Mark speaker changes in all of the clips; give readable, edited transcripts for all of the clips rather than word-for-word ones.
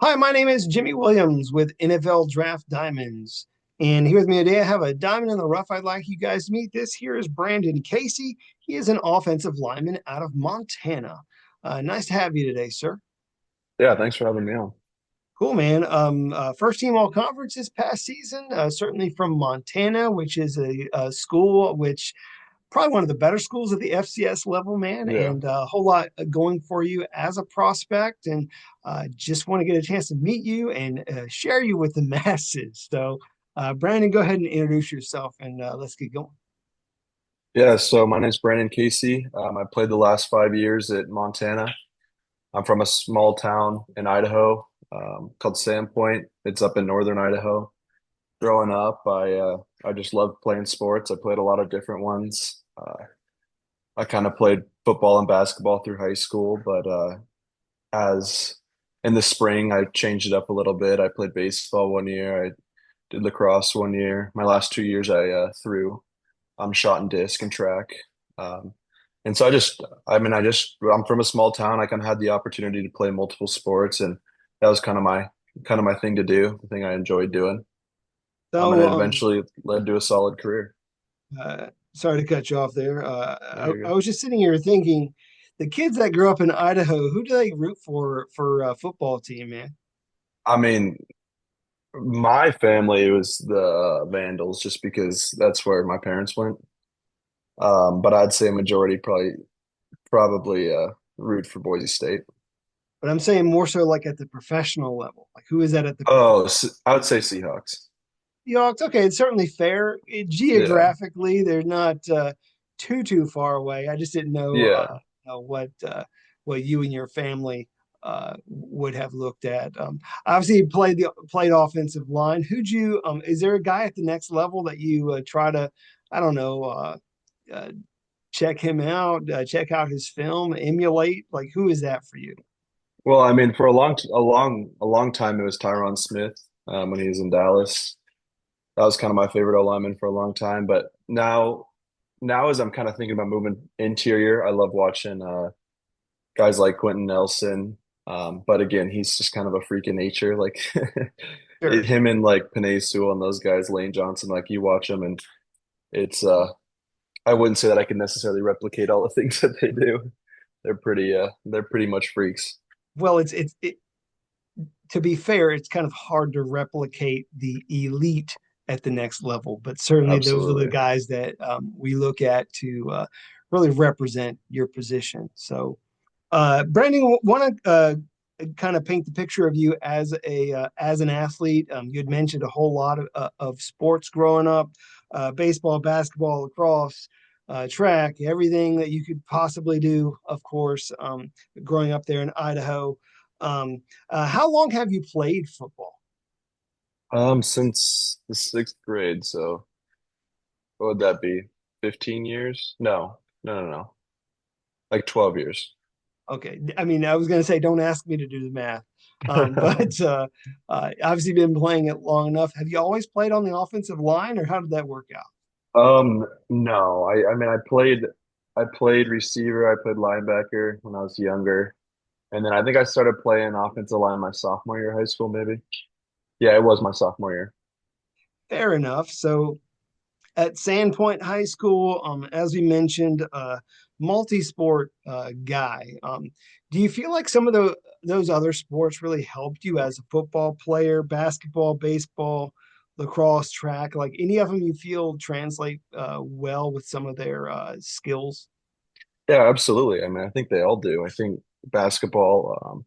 Speaker 1: Hi, my name is Jimmy Williams with NFL Draft Diamonds. And here with me today, I have a diamond in the rough I'd like you guys to meet. This here is Brandon Casey. He is an offensive lineman out of Montana. Nice to have you today, sir.
Speaker 2: Yeah, thanks for having me on.
Speaker 1: Cool, man. First team all conference this past season, certainly from Montana, which is a school which probably one of the better schools at the FCS level, man,
Speaker 2: Yeah.
Speaker 1: and a whole lot going for you as a prospect. And just want to get a chance to meet you and share you with the masses. So, Brandon, go ahead and introduce yourself and let's get going.
Speaker 2: Yeah, so my name's Brandon Casey. I played the last 5 years at Montana. I'm from a small town in Idaho, called Sandpoint. It's up in northern Idaho. Growing up, I just loved playing sports. I played a lot of different ones. I kind of played football and basketball through high school, but as in the spring, I changed it up a little bit. I played baseball one year. I did lacrosse one year. My last 2 years, I threw. Shot and disc and track. Um, and so I'm from a small town. I kind of had the opportunity to play multiple sports, and that was kind of my thing to do, the thing I enjoyed doing. And
Speaker 1: So,
Speaker 2: it eventually led to a solid career.
Speaker 1: sorry to cut you off there.
Speaker 2: There you
Speaker 1: I
Speaker 2: go.
Speaker 1: was just sitting here thinking, the kids that grew up in Idaho, who do they root for football team, man?
Speaker 2: I mean, my family was the Vandals just because that's where my parents went. But I'd say a majority probably root for Boise State.
Speaker 1: But I'm saying more so like at the professional level. Like who is that at the
Speaker 2: Oh, I would say Seahawks.
Speaker 1: Seahawks? Okay, it's certainly fair.
Speaker 2: Yeah.
Speaker 1: Geographically, they're not too far away. I just didn't
Speaker 2: Yeah.
Speaker 1: know what you and your family would have looked at. Obviously, you played offensive line. Who'd you? Is there a guy at the next level that you try to? I don't know. Uh, check him out. Check out his film. Emulate. Like who is that for you?
Speaker 2: Well, I mean, for a long time, it was Tyron Smith when he was in Dallas. That was kind of my favorite O-lineman for a long time. But now as I'm kind of thinking about moving interior, I love watching guys like Quentin Nelson. But again, he's just kind of a freak in nature. Like
Speaker 1: Sure.
Speaker 2: him and like Panay Sewell and those guys, Lane Johnson. Like you watch them, and it's I wouldn't say that I can necessarily replicate all the things that they do. They're pretty much freaks.
Speaker 1: Well, to be fair, it's kind of hard to replicate the elite at the next level, but certainly those are the
Speaker 2: Absolutely.
Speaker 1: guys that we look at to really represent your position. So, Brandon, want to kind of paint the picture of you as an athlete. You had mentioned a whole lot of sports growing up, baseball, basketball, lacrosse. Track, everything that you could possibly do, of course, growing up there in Idaho. How long have you played football?
Speaker 2: Since the sixth grade, so what would that be? 15 years? No, no, no, no. Like 12 years.
Speaker 1: Okay, I mean, I was going to say, don't ask me to do the math, but obviously been playing it long enough. Have you always played on the offensive line, or how did that work out?
Speaker 2: No, I mean, I played receiver, I played linebacker when I was younger. And then I think I started playing offensive line my sophomore year of high school, maybe. Yeah, it was my sophomore year.
Speaker 1: Fair enough. So at Sandpoint High School, as we mentioned, multi-sport guy. Do you feel like some of those other sports really helped you as a football player, basketball, baseball, lacrosse, track? Like any of them you feel translate well with some of their skills?
Speaker 2: Yeah, absolutely. I mean, I think they all do. I think basketball,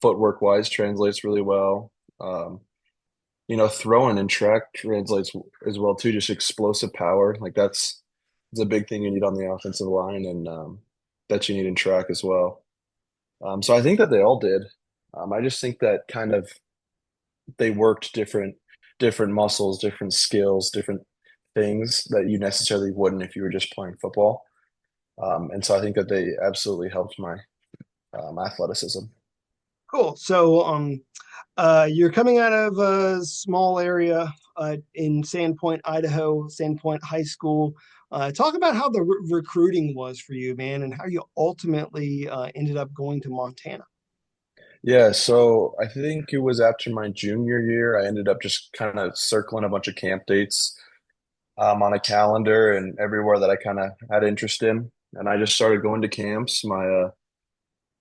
Speaker 2: footwork wise translates really well. Um, throwing and track translates as well too, just explosive power. Like that's a big thing you need on the offensive line and that you need in track as well. So I think that they all did. I just think that kind of they worked different muscles, different skills, different things that you necessarily wouldn't if you were just playing football. And so I think that they absolutely helped my athleticism.
Speaker 1: Cool. So, you're coming out of a small area in Sandpoint, Idaho, Sandpoint High School. Talk about how the recruiting was for you, man, and how you ultimately ended up going to Montana.
Speaker 2: Yeah, so I think it was after my junior year, I ended up just kind of circling a bunch of camp dates on a calendar and everywhere that I kind of had interest in. And I just started going to camps. My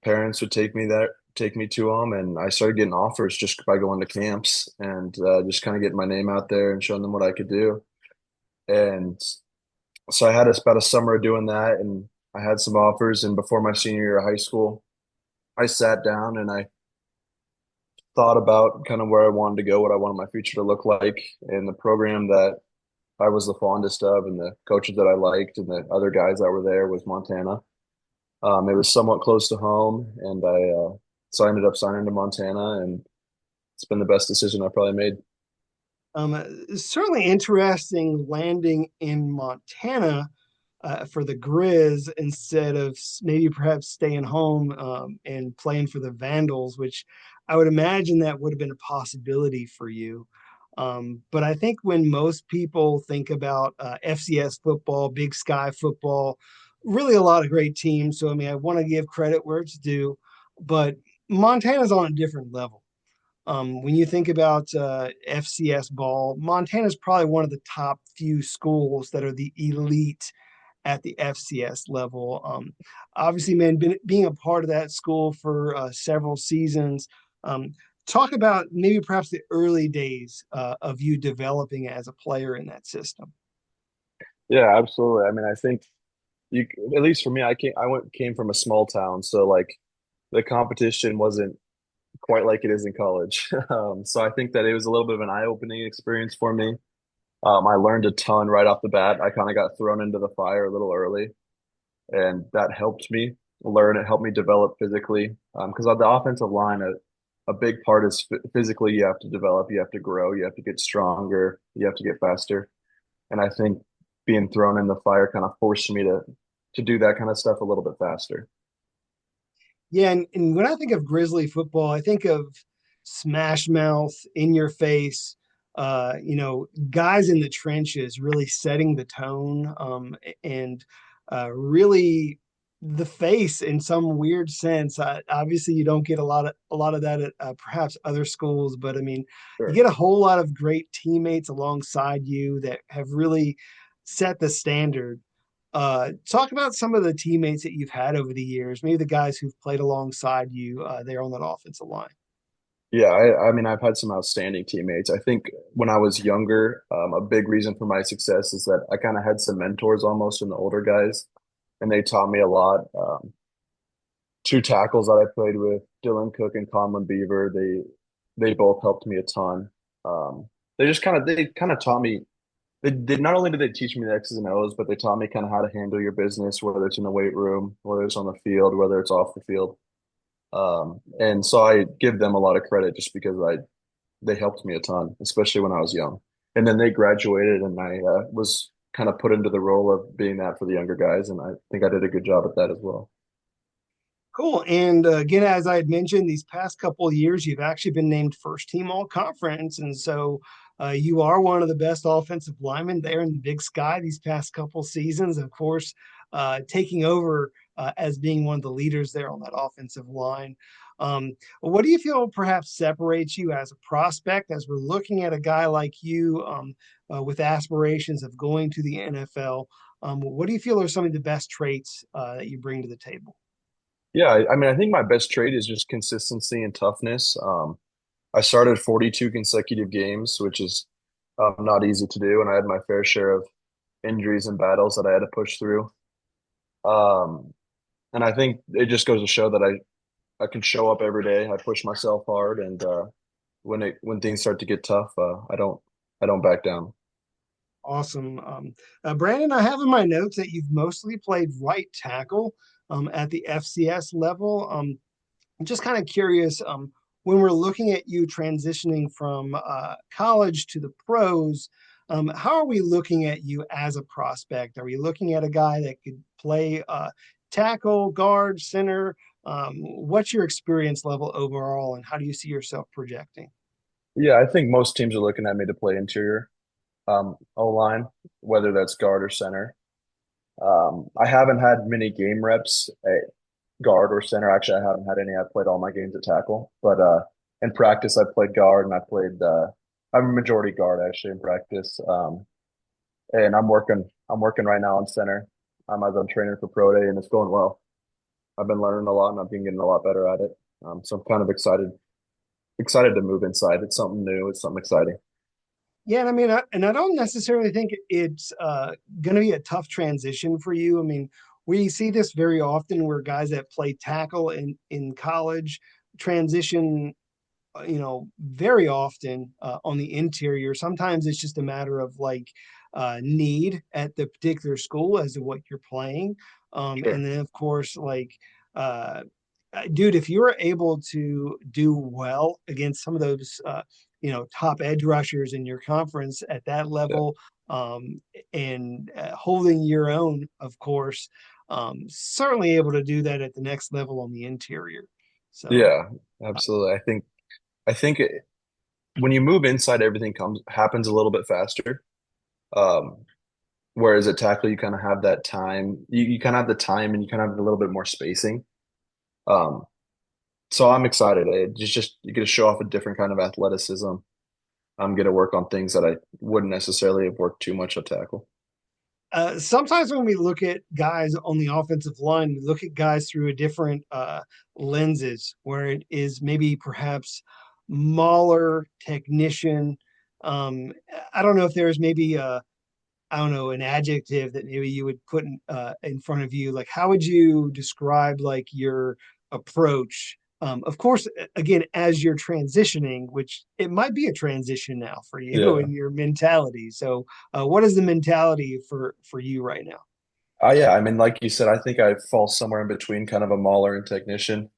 Speaker 2: parents would take me to them, and I started getting offers just by going to camps and just kind of getting my name out there and showing them what I could do. And so I had about a summer of doing that, and I had some offers. And before my senior year of high school, I sat down and I thought about kind of where I wanted to go, what I wanted my future to look like, and the program that I was the fondest of, and the coaches that I liked, and the other guys that were there was Montana. It was somewhat close to home, and so I ended up signing to Montana, and it's been the best decision I probably made.
Speaker 1: Certainly interesting landing in Montana for the Grizz instead of maybe perhaps staying home and playing for the Vandals, which I would imagine that would have been a possibility for you. But I think when most people think about FCS football, Big Sky football, really a lot of great teams. So, I mean, I want to give credit where it's due, but Montana's on a different level. When you think about FCS ball, Montana is probably one of the top few schools that are the elite at the FCS level. Obviously, man, being a part of that school for several seasons, um, talk about maybe perhaps the early days of you developing as a player in that system.
Speaker 2: Yeah, absolutely. I mean, I think you, at least for me, came from a small town, so like the competition wasn't quite like it is in college. So I think that it was a little bit of an eye-opening experience for me. I learned a ton right off the bat. I kind of got thrown into the fire a little early, and that helped me learn. It helped me develop physically. Because on the offensive line, a big part is physically you have to develop, you have to grow, you have to get stronger, you have to get faster. And I think being thrown in the fire kind of forced me to do that kind of stuff a little bit faster.
Speaker 1: Yeah, and when I think of Grizzly football, I think of smash mouth, in your face, guys in the trenches really setting the tone, and really the face in some weird sense. Obviously, you don't get a lot of that at perhaps other schools, but I mean, you
Speaker 2: Sure.
Speaker 1: get a whole lot of great teammates alongside you that have really set the standard. Talk about some of the teammates that you've had over the years, maybe the guys who've played alongside you there on that offensive line.
Speaker 2: Yeah, I mean, I've had some outstanding teammates. I think when I was younger, a big reason for my success is that I kind of had some mentors almost in the older guys, and they taught me a lot. Two tackles that I played with, Dylan Cook and Conlon Beaver, they both helped me a ton. Um, they kind of taught me. They did not only did they teach me the X's and O's, but they taught me kind of how to handle your business, whether it's in the weight room, whether it's on the field, whether it's off the field. And so I give them a lot of credit just because they helped me a ton, especially when I was young. And then they graduated, and I was kind of put into the role of being that for the younger guys, and I think I did a good job at that as well.
Speaker 1: Cool. And again, as I had mentioned, these past couple of years, you've actually been named first team all conference. And so you are one of the best offensive linemen there in the Big Sky these past couple seasons. Of course, taking over as being one of the leaders there on that offensive line. What do you feel perhaps separates you as a prospect as we're looking at a guy like you with aspirations of going to the NFL? What do you feel are some of the best traits that you bring to the table?
Speaker 2: Yeah, I mean, I think my best trait is just consistency and toughness. I started 42 consecutive games, which is not easy to do, and I had my fair share of injuries and battles that I had to push through. Um, and I think it just goes to show that I can show up every day. I push myself hard, and when things start to get tough, I don't back down.
Speaker 1: Awesome. Brandon, I have in my notes that you've mostly played right tackle at the FCS level. I'm just kind of curious when we're looking at you transitioning from college to the pros, how are we looking at you as a prospect? Are we looking at a guy that could play tackle, guard, center? What's your experience level overall, and how do you see yourself projecting?
Speaker 2: Yeah, I think most teams are looking at me to play interior O line, whether that's guard or center. I haven't had many game reps. guard or center. Actually, I haven't had any. I've played all my games at tackle, but in practice, I played guard and I'm a majority guard actually in practice. And I'm working right now on center. As I'm training for pro day, and it's going well. I've been learning a lot, and I've been getting a lot better at it. So I'm kind of excited to move inside. It's something new. It's something exciting.
Speaker 1: Yeah, and I don't necessarily think it's going to be a tough transition for you. I mean, we see this very often where guys that play tackle in college transition, very often on the interior. Sometimes it's just a matter of like need at the particular school as to what you're playing.
Speaker 2: Sure.
Speaker 1: And then, of course, like, uh, dude, if you're able to do well against some of those, top edge rushers in your conference at that
Speaker 2: Yeah.
Speaker 1: level, and holding your own, of course, certainly able to do that at the next level on the interior. So,
Speaker 2: Yeah, absolutely. I think when you move inside, everything comes happens a little bit faster. Um, Whereas at tackle, you kind of have that time. You kind of have the time, and you kind of have a little bit more spacing. Um, so I'm excited. Just you get to show off a different kind of athleticism. I'm going to work on things that I wouldn't necessarily have worked too much at tackle.
Speaker 1: Sometimes when we look at guys on the offensive line, we look at guys through a different lenses, where it is maybe perhaps mauler, technician. Um, I don't know if there's maybe I don't know, an adjective that maybe you would put in front of you. Like, how would you describe like your approach? Of course, again, as you're transitioning, which it might be a transition now for you
Speaker 2: Yeah.
Speaker 1: and your mentality. So, what is the mentality for you right now?
Speaker 2: Yeah. I mean, like you said, I think I fall somewhere in between kind of a mauler and technician.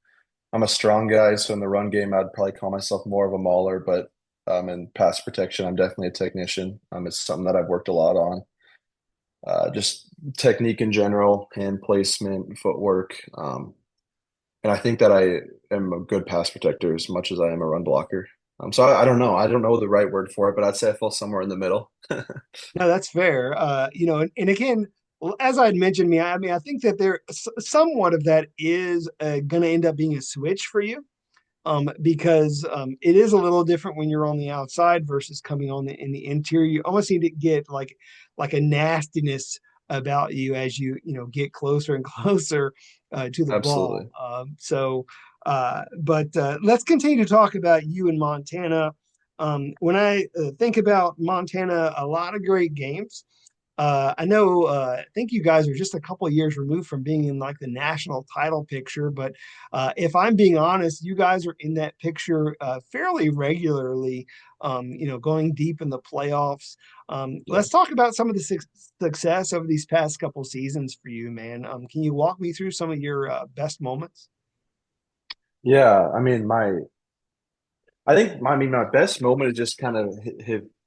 Speaker 2: I'm a strong guy, so in the run game, I'd probably call myself more of a mauler, but in pass protection, I'm definitely a technician. It's something that I've worked a lot on. Just technique in general, hand placement, footwork. And I think that I am a good pass protector as much as I am a run blocker. So I don't know. I don't know the right word for it, but I'd say I fall somewhere in the middle.
Speaker 1: No, that's fair. And again, as I had mentioned, I think that there somewhat of that is going to end up being a switch for you. Because it is a little different when you're on the outside versus coming on in the interior. You almost need to get like a nastiness about you as you get closer and closer to the ball.
Speaker 2: Absolutely.
Speaker 1: But let's continue to talk about you in Montana. When I think about Montana, a lot of great games. I know, I think you guys are just a couple of years removed from being in like the national title picture, but if I'm being honest, you guys are in that picture fairly regularly, going deep in the playoffs.
Speaker 2: Yeah.
Speaker 1: Let's talk about some of the success over these past couple seasons for you, man. Can you walk me through some of your best moments?
Speaker 2: Yeah. I mean, my best moment is just kind of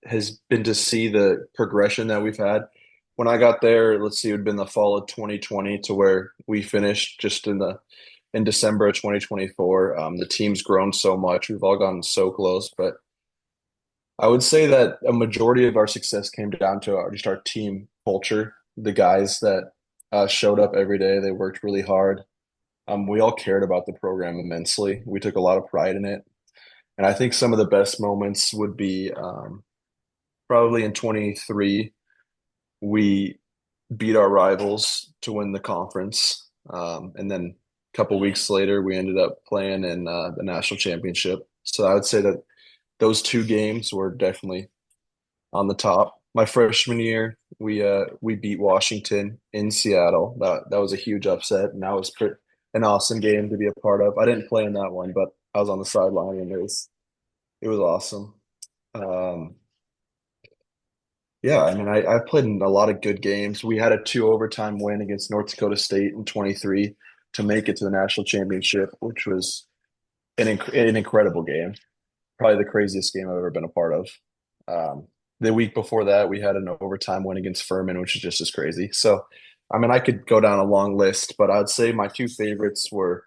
Speaker 2: has been to see the progression that we've had. When I got there, let's see, it would have been the fall of 2020 to where we finished just in December of 2024. The team's grown so much. We've all gotten so close, but I would say that a majority of our success came down to just our team culture. The guys that showed up every day, they worked really hard. We all cared about the program immensely. We took a lot of pride in it. And I think some of the best moments would be probably in 23, we beat our rivals to win the conference. And then a couple weeks later, we ended up playing in the national championship. So I would say that those two games were definitely on the top. My freshman year, we beat Washington in Seattle. That was a huge upset, and that was an awesome game to be a part of. I didn't play in that one, but I was on the sideline, and it was awesome. Um, yeah, I mean, I played in a lot of good games. We had a two overtime win against North Dakota State in 23 to make it to the national championship, which was an incredible game. Probably the craziest game I've ever been a part of. The week before that, we had an overtime win against Furman, which is just as crazy. So, I mean, I could go down a long list, but I'd say my two favorites were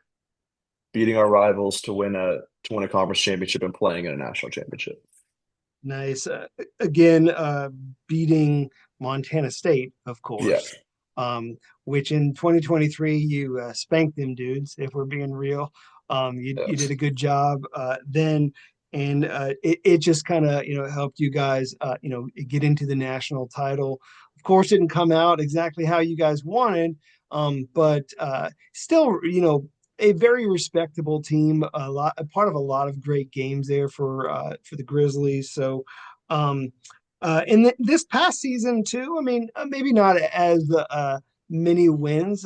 Speaker 2: beating our rivals to win a conference championship and playing in a national championship.
Speaker 1: Nice. Again, beating Montana State, of
Speaker 2: Yeah,
Speaker 1: course. which in 2023 you spanked them dudes. If we're being real, you did
Speaker 2: Yes.
Speaker 1: a good job then, and it just kind of helped you guys get into the national title. Of course, it didn't come out exactly how you guys wanted, but still, a very respectable team, a part of a lot of great games there for the Grizzlies. So, and this past season too. I mean, maybe not as many wins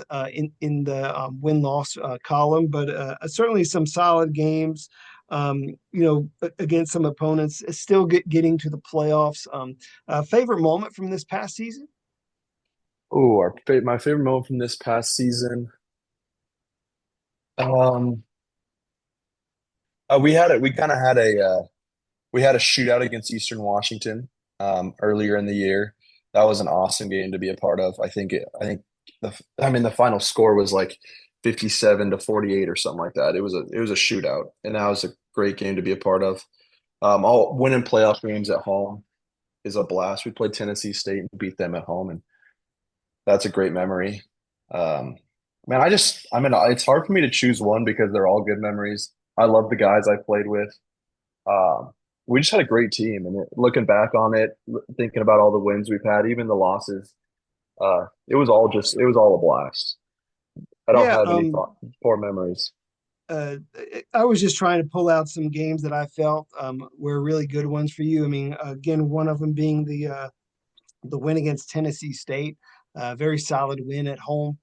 Speaker 1: in the win loss column, but certainly some solid games. Against some opponents, still getting to the playoffs. Favorite moment from this past season?
Speaker 2: Oh, my favorite moment from this past season. Um, we kind of had we had a shootout against Eastern Washington earlier in the year. That was an awesome game to be a part of. I think the final score was like 57-48 or something like that. It was a shootout, and that was a great game to be a part of. All winning playoff games at home is a blast. We played Tennessee State and beat them at home, and that's a great memory. Um, Man, I mean, it's hard for me to choose one because they're all good memories. I love the guys I played with. Um, we just had a great team, and looking back on it, thinking about all the wins we've had, even the losses, it was all a blast. I don't
Speaker 1: Yeah,
Speaker 2: have any poor memories.
Speaker 1: uh, I was just trying to pull out some games that I felt were really good ones for you. I mean, again, one of them being the win against Tennessee State, very solid win at home,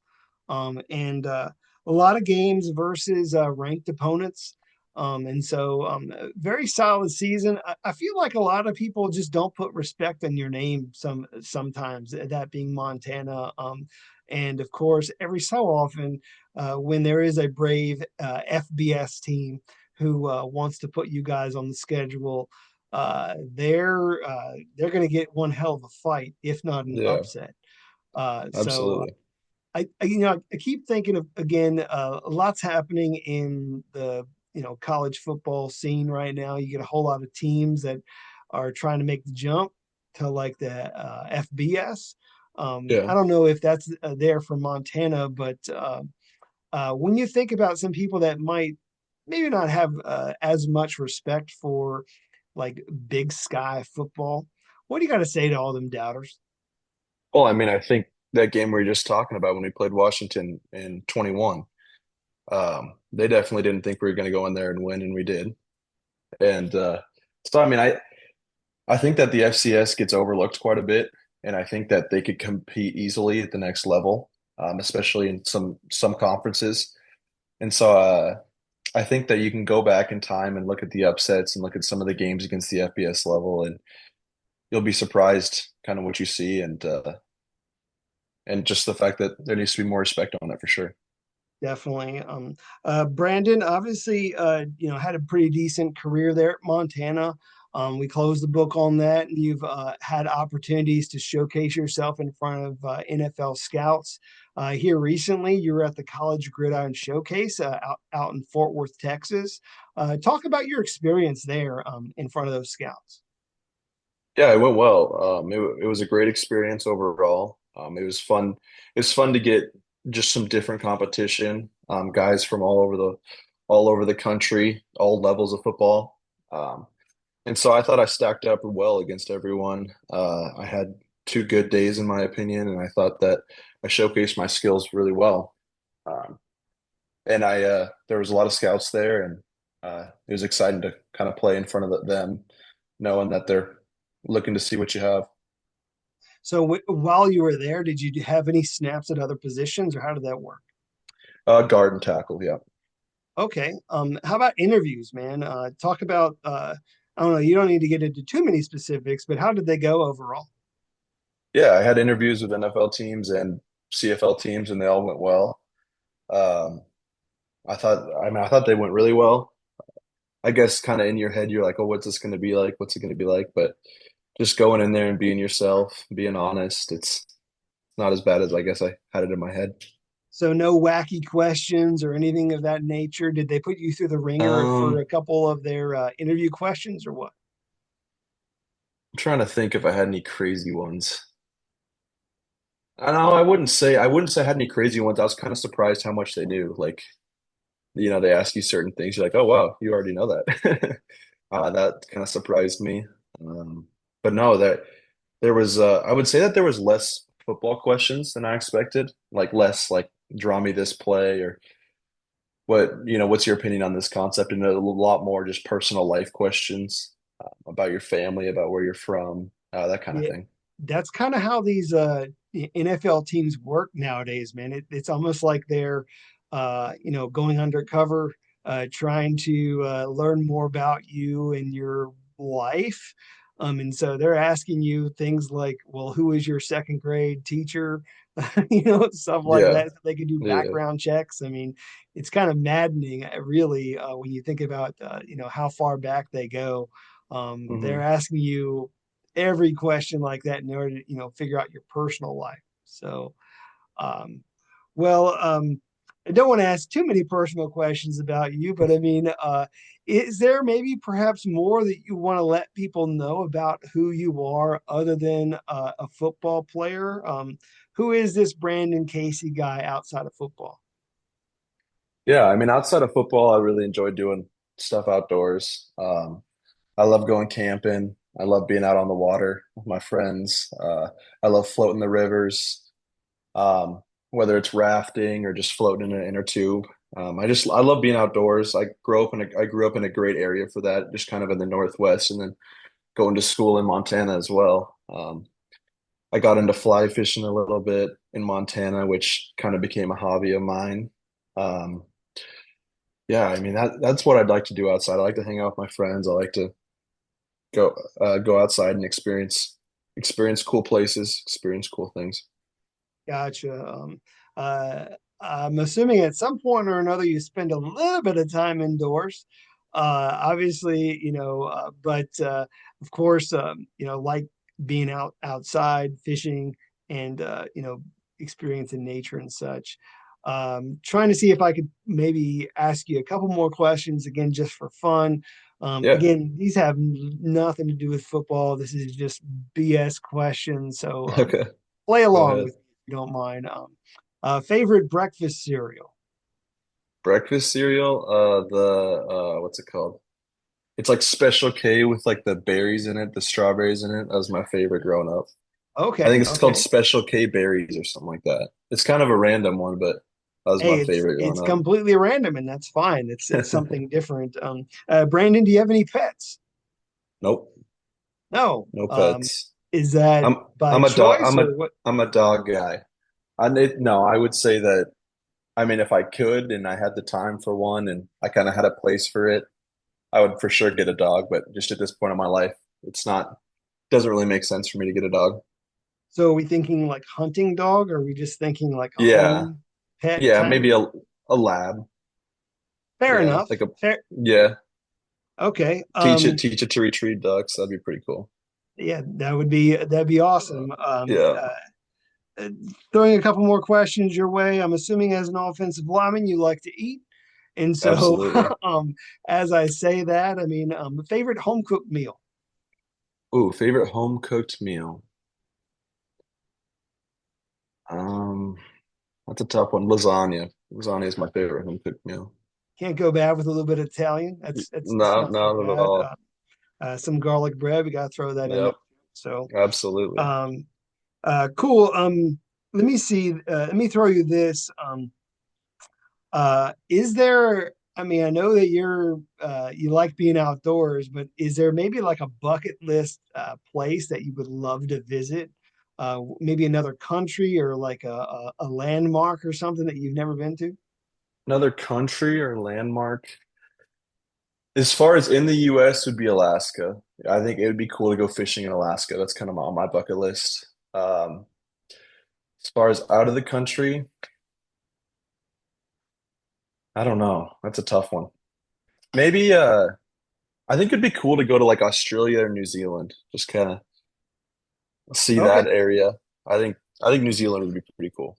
Speaker 1: and a lot of games versus ranked opponents. And so, very solid season. I feel like a lot of people just don't put respect on your name sometimes. That being Montana, and of course, every so often, when there is a brave FBS team who wants to put you guys on the schedule, they're going to get one hell of a fight, if not an
Speaker 2: Yeah,
Speaker 1: upset. So
Speaker 2: absolutely.
Speaker 1: I keep thinking of again, lots happening in the college football scene right now. You get a whole lot of teams that are trying to make the jump to like the FBS.
Speaker 2: Yeah.
Speaker 1: I don't know if that's there for Montana, but when you think about some people that might maybe not have as much respect for like Big Sky football, what do you got to say to all them doubters?
Speaker 2: Well, I mean, I think that game we were just talking about when we played Washington in 21, they definitely didn't think we were going to go in there and win, and we did. And so, I mean, I think that the FCS gets overlooked quite a bit, and I think that they could compete easily at the next level, especially in some conferences. And so, I think that you can go back in time and look at the upsets and look at some of the games against the FBS level, and you'll be surprised kind of what you see, and just the fact that there needs to be more respect on it for sure.
Speaker 1: Definitely. Brandon obviously, had a pretty decent career there at Montana. We closed the book on that, and you've had opportunities to showcase yourself in front of NFL scouts. Here recently, you were at the College Gridiron Showcase out in Fort Worth, Texas. Talk about your experience there in front of those scouts.
Speaker 2: Yeah, it went well. It was a great experience overall. It was fun. It's fun to get just some different competition, guys from all over the country, all levels of football. And so I thought I stacked up well against everyone. I had two good days in my opinion, and I thought that I showcased my skills really well. Um, and there was a lot of scouts there, and it was exciting to kind of play in front of them, knowing that they're looking to see what you have.
Speaker 1: So while you were there, did you have any snaps at other positions, or how did that work?
Speaker 2: Guard and tackle, yeah.
Speaker 1: Okay. How about interviews, man? Talk about I don't know, you don't need to get into too many specifics, but how did they go overall?
Speaker 2: Yeah, I had interviews with NFL teams and CFL teams, and they all went well. Um, I thought they went really well. I guess kind of in your head, you're like, oh, what's this going to be like? What's it going to be like? But just going in there and being yourself, being honest, it's not as bad as I guess I had it in my head.
Speaker 1: So no wacky questions or anything of that nature. Did they put you through the ringer for a
Speaker 2: Um,
Speaker 1: couple of their interview questions or what?
Speaker 2: I'm trying to think if I had any crazy ones. I know I wouldn't say I had any crazy ones. I was kind of surprised how much they knew. Like, they ask you certain things. You're like, oh wow, you already know that. That kind of surprised me. Um, but no, that there was I would say that there was less football questions than I expected. Like less like draw me this play or what's your opinion on this concept? And a lot more just personal life questions about your family, about where you're from, that kind of
Speaker 1: Yeah,
Speaker 2: thing.
Speaker 1: that's kind of how these NFL teams work nowadays, man. It's almost like they're going undercover, trying to learn more about you and your life. And so they're asking you things like, well, who is your second grade teacher? Stuff like
Speaker 2: Yeah,
Speaker 1: that, so they can do
Speaker 2: yeah.
Speaker 1: background checks. I mean, it's kind of maddening, really, when you think about how far back they go. They're
Speaker 2: Hmm.
Speaker 1: asking you every question like that in order to figure out your personal life. So um well I don't want to ask too many personal questions about you, but I mean, is there maybe perhaps more that you want to let people know about who you are other than a football player? Who is this Brandon Casey guy outside of football?
Speaker 2: Yeah, I mean, outside of football, I really enjoy doing stuff outdoors. I love going camping. I love being out on the water with my friends. I love floating the rivers, whether it's rafting or just floating in an inner tube. I love being outdoors. I grew up in a great area for that, just kind of in the Northwest, and then going to school in Montana as well. I got into fly fishing a little bit in Montana, which kind of became a hobby of mine. Um, yeah, I mean that's what I'd like to do outside. I like to hang out with my friends. I like to go outside and experience cool places, experience cool things.
Speaker 1: Gotcha. Uh, I'm assuming at some point or another you spend a little bit of time indoors. Obviously, but of course, like being outside fishing and experiencing nature and such. Trying to see if I could maybe ask you a couple more questions again, just for fun.
Speaker 2: Yeah.
Speaker 1: Again, these have nothing to do with football. This is just BS questions. So
Speaker 2: Okay.
Speaker 1: play
Speaker 2: Go
Speaker 1: along
Speaker 2: ahead.
Speaker 1: with me if you don't mind. Favorite breakfast cereal?
Speaker 2: Breakfast cereal, what's it called? It's like Special K with like the berries in it, the strawberries in it. That was my favorite growing up. I
Speaker 1: Okay,
Speaker 2: think it's called
Speaker 1: okay.
Speaker 2: Special K berries or something like that. It's kind of a random one, but that was my
Speaker 1: Hey, it's
Speaker 2: favorite growing
Speaker 1: it's
Speaker 2: up.
Speaker 1: completely random, and that's fine. It's something different. Brandon, do you have any pets?
Speaker 2: Nope,
Speaker 1: No.
Speaker 2: no pets.
Speaker 1: Is that
Speaker 2: I'm
Speaker 1: by
Speaker 2: I'm a dog.
Speaker 1: choice or what?
Speaker 2: I'm a dog guy. No, I would say that. I mean, if I could and I had the time for one, and I kind of had a place for it, I would for sure get a dog. But just at this point in my life, it's not doesn't really make sense for me to get a dog.
Speaker 1: So are we thinking like hunting dog, or are we just thinking like a
Speaker 2: Yeah,
Speaker 1: home pet
Speaker 2: yeah,
Speaker 1: kind
Speaker 2: maybe
Speaker 1: of?
Speaker 2: a lab.
Speaker 1: Fair
Speaker 2: Yeah,
Speaker 1: enough.
Speaker 2: like a
Speaker 1: Fair.
Speaker 2: yeah.
Speaker 1: Okay.
Speaker 2: Teach it to retrieve ducks. That'd be pretty cool.
Speaker 1: Yeah, that'd be awesome.
Speaker 2: Yeah,
Speaker 1: Uh, Throwing a couple more questions your way. I'm assuming as an offensive lineman, you like to eat. And so,
Speaker 2: absolutely.
Speaker 1: as I say that, I mean, favorite home cooked meal.
Speaker 2: Ooh, favorite home cooked meal. Um, that's a tough one. Lasagna. Lasagna is my favorite home cooked meal.
Speaker 1: Can't go bad with a little bit of Italian. That's
Speaker 2: No,
Speaker 1: not so
Speaker 2: not at
Speaker 1: bad.
Speaker 2: all.
Speaker 1: Some garlic bread. We got to throw that in there.
Speaker 2: Yep,
Speaker 1: So,
Speaker 2: absolutely.
Speaker 1: um, cool. Let me see. Let me throw you this. Is there, I mean, I know that you like being outdoors, but is there maybe like a bucket list place that you would love to visit? Maybe another country or like a landmark or something that you've never been to?
Speaker 2: Another country or landmark. As far as in the US would be Alaska. I think it would be cool to go fishing in Alaska. That's kind of on my bucket list. As far as out of the country, I don't know. That's a tough one. Maybe I think it'd be cool to go to like Australia or New Zealand. Just kind of see
Speaker 1: Okay.
Speaker 2: that area. I think New Zealand would be pretty cool.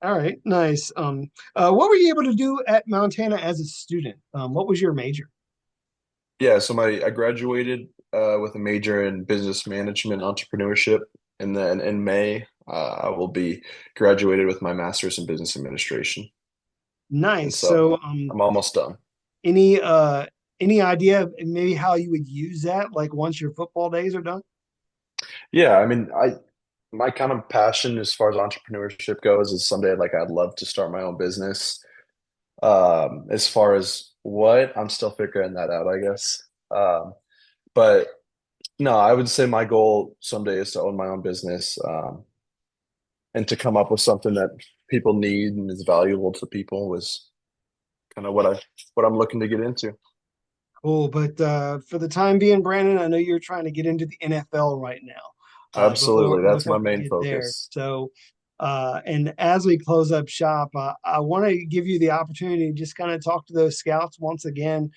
Speaker 1: All right. Nice. What were you able to do at Montana as a student? What was your major?
Speaker 2: Yeah, so my I graduated with a major in business management entrepreneurship, and then in May I will be graduated with my master's in business administration, and
Speaker 1: Nice.
Speaker 2: so
Speaker 1: So,
Speaker 2: I'm almost done.
Speaker 1: any uh any idea of maybe how you would use that, like once your football days are done?
Speaker 2: Yeah, I mean, I my kind of passion as far as entrepreneurship goes is someday like I'd love to start my own business. As far as what, I'm still figuring that out, I guess. But no, I would say my goal someday is to own my own business, and to come up with something that people need and is valuable to people was kind of what I'm looking to get into.
Speaker 1: Cool. But for the time being, Brandon, I know you're trying to get into the NFL right now,
Speaker 2: Absolutely, that's my
Speaker 1: before we
Speaker 2: main
Speaker 1: get there.
Speaker 2: focus.
Speaker 1: So, and as we close up shop, I want to give you the opportunity to just kind of talk to those scouts once again,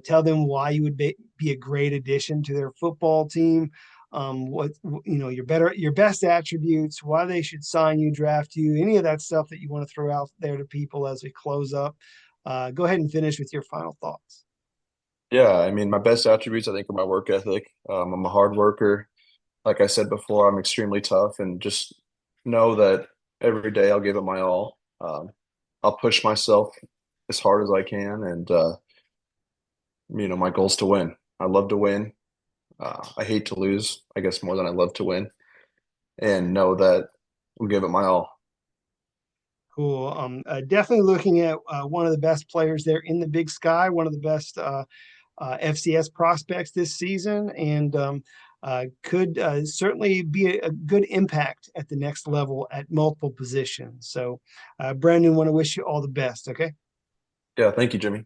Speaker 1: tell them why you would be a great addition to their football team. What your best attributes, why they should sign you, draft you, any of that stuff that you want to throw out there to people as we close up. Go ahead and finish with your final thoughts.
Speaker 2: Yeah, I mean, my best attributes, I think, are my work ethic. I'm a hard worker. Like I said before, I'm extremely tough, and just know that every day I'll give it my all. I'll push myself as hard as I can, and my goal's to win. I love to win. I hate to lose, I guess, more than I love to win, and know that I'll give it my all.
Speaker 1: Cool. Definitely looking at one of the best players there in the Big Sky, one of the best FCS prospects this season, and could certainly be a good impact at the next level at multiple positions. So, Brandon, want to wish you all the best. Okay.
Speaker 2: Yeah, thank you, Jimmy.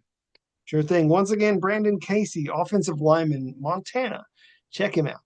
Speaker 1: Sure thing. Once again, Brandon Casey, offensive lineman, Montana. Check him out.